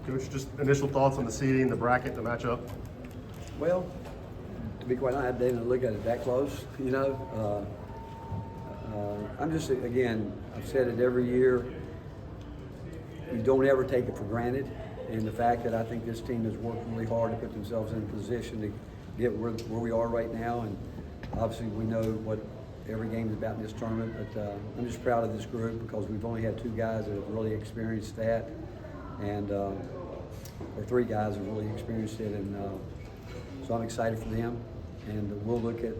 Coach, just initial thoughts on the seeding, the bracket, the matchup? Well, to be quite honest, I didn't look at it that close, you know. I'm just, again, I've said it every year, you don't ever take it for granted. And the fact that I think this team has worked really hard to put themselves in a position to get where we are right now. And obviously we know what every game is about in this tournament, but I'm just proud of this group because we've only had 2 guys that have really experienced that, and or 3 guys have really experienced it, and so I'm excited for them. And we'll look at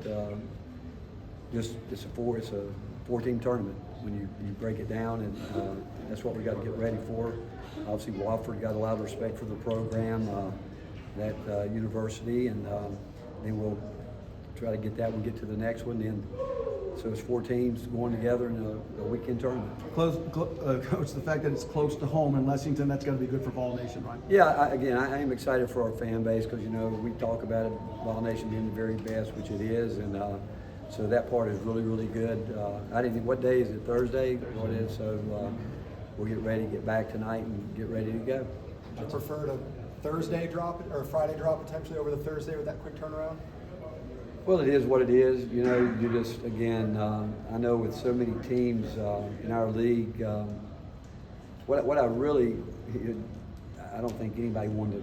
it's a 4-team tournament when you break it down, and that's what we got to get ready for. Obviously, Wofford got a lot of respect for the program, that university, and then we'll try to get that. We'll get to the next one, then. So it's 4 teams going together in a weekend tournament. Coach, the fact that it's close to home in Lexington, that's got to be good for Vol Nation, right? Yeah, I am excited for our fan base because, you know, we talk about it, Vol Nation being the very best, which it is, and so that part is really, really good. What day is it, Thursday? What it is, so we'll get ready to get back tonight and get ready to go. Would you prefer to Thursday drop or Friday drop potentially over the Thursday with that quick turnaround? Well, it is what it is. You know, you just, again, I know with so many teams in our league, what I really, I don't think anybody wanted to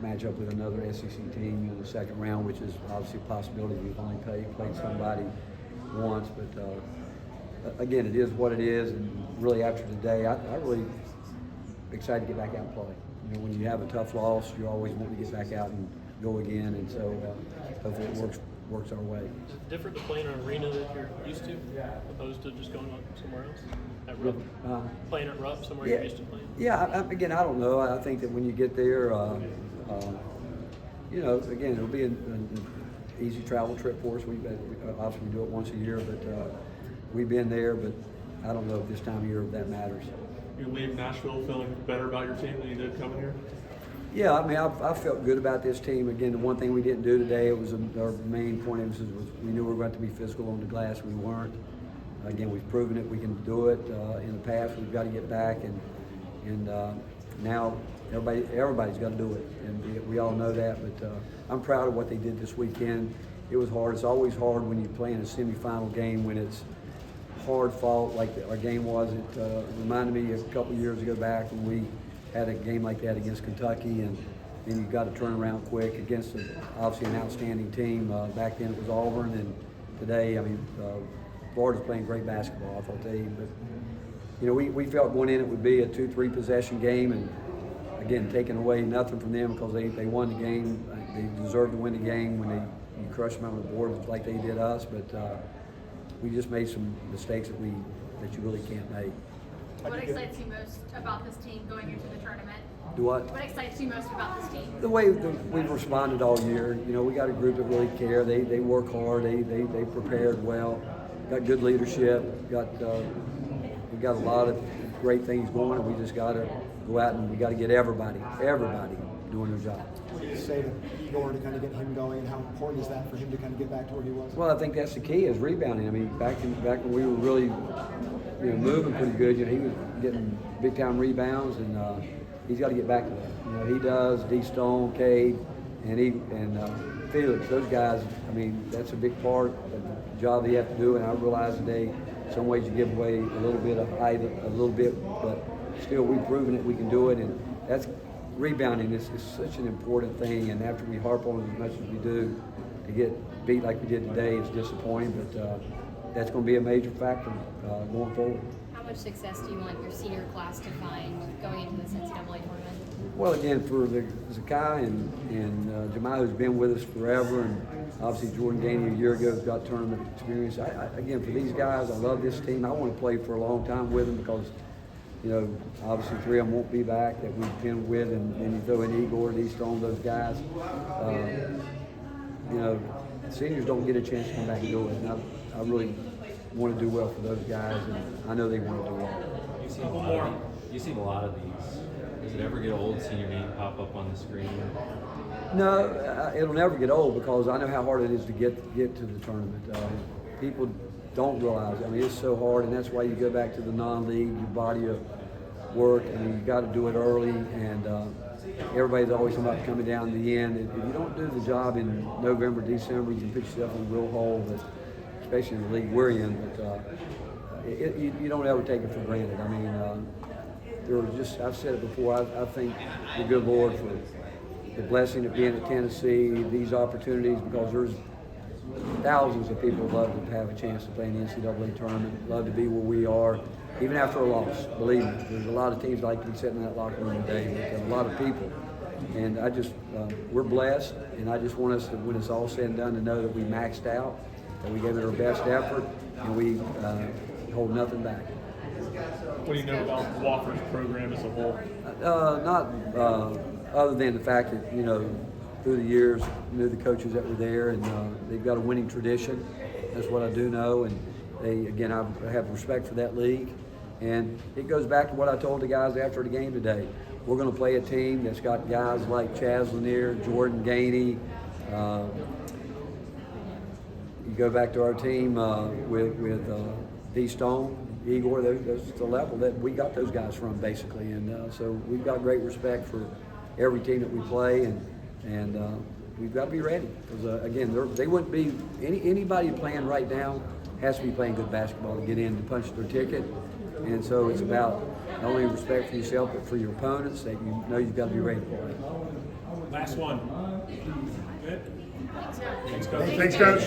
match up with another SEC team in the second round, which is obviously a possibility. We've only played somebody once, but again, it is what it is. And really after today, I really excited to get back out and play. You know, when you have a tough loss, you always want to get back out and go again, and so hopefully it works our way. Is it different to play in an arena that you're used to, opposed to just going somewhere else? At Rupp? Playing at Rupp, somewhere you're used to playing? Yeah, again, I don't know. I think that when you get there, you know, again, it'll be an easy travel trip for us. Obviously we do it once a year, but we've been there, but I don't know if this time of year that matters. You leave Nashville feeling better about your team than you did coming here? Yeah, I mean, I felt good about this team. Again, the one thing we didn't do today, it was our main point of emphasis was we knew we were going to be physical on the glass. We weren't. Again, we've proven it. We can do it. In the past, we've got to get back, and now everybody's got to do it, and we all know that. But I'm proud of what they did this weekend. It was hard. It's always hard when you play in a semifinal game when it's hard fought like our game was. It reminded me a couple years ago back when we had a game like that against Kentucky, and then you got to turn around quick against obviously an outstanding team. Back then it was Auburn, and today, I mean, Florida's playing great basketball, I thought they. But you know, we felt going in it would be a 2-3 possession game, and again, taking away nothing from them because they won the game. They deserved to win the game when you crushed them on the board like they did us. But we just made some mistakes that you really can't make. What excites you most about this team going into the tournament? Do what? What excites you most about this team? The way we've responded all year. You know, we got a group that really care. They work hard. They prepared well. Got good leadership. We got a lot of great things going, and we just got to go out and we got to get everybody doing their job. What do you say to Igor to kind of get him going, and how important is that for him to kind of get back to where he was? Well, I think that's the key is rebounding. I mean, back when we were really, you know, moving pretty good, you know, he was getting big time rebounds, and he's got to get back to that. You know, he does. D. Stone, Cade, and Felix. Those guys. I mean, that's a big part of the job they have to do. And I realize today, some ways you give away a little bit of height, a little bit, but still we've proven it. We can do it, and that's rebounding is such an important thing. And after we harp on it as much as we do, to get beat like we did today is disappointing. But that's going to be a major factor going forward. How much success do you want your senior class to find going into this NCAA tournament? Well, again, for Zakai and Jemiah, who's been with us forever, and obviously Jordan Gainey a year ago has got tournament experience. Again, for these guys, I love this team. I want to play for a long time with them because, you know, obviously 3 of them won't be back that we've been with, and then you throw in Igor, D. Stone, those guys. You know, seniors don't get a chance to come back and do it, and I really want to do well for those guys, and I know they want to do well. You've seen a lot of these. Does it ever get old seeing your name pop up on the screen? No, it'll never get old because I know how hard it is to get to the tournament. People don't realize it. I mean, it's so hard, and that's why you go back to the non-league, your body of work, and you got to do it early. And everybody's always talking about coming down to the end. If you don't do the job in November, December, you can put yourself in a real hole, but especially in the league we're in. But you don't ever take it for granted. I mean, there was just, I've said it before, I thank the good Lord for the blessing of being at Tennessee, these opportunities, because there's thousands of people who love to have a chance to play in the NCAA tournament, love to be where we are, even after a loss. Believe me, there's a lot of teams like to be sitting in that locker room today, but a lot of people. And I just, we're blessed, and I just want us to, when it's all said and done, to know that we maxed out, that we gave it our best effort, and we hold nothing back. What do you know about Wofford's program as a whole? Not other than the fact that, you know, through the years, knew the coaches that were there, and they've got a winning tradition. That's what I do know, and they, again, I have respect for that league. And it goes back to what I told the guys after the game today. We're going to play a team that's got guys like Chaz Lanier, Jordan Gainey. You go back to our team with D. Stone, Igor. That's the level that we got those guys from, basically. And so we've got great respect for every team that we play, and we've got to be ready. Because again, they wouldn't be anybody playing right now has to be playing good basketball to get in to punch their ticket. And so it's about not only respect for yourself, but for your opponents, that you know you've got to be ready for it. Last one. Good. Thanks, Coach. Thanks, Coach.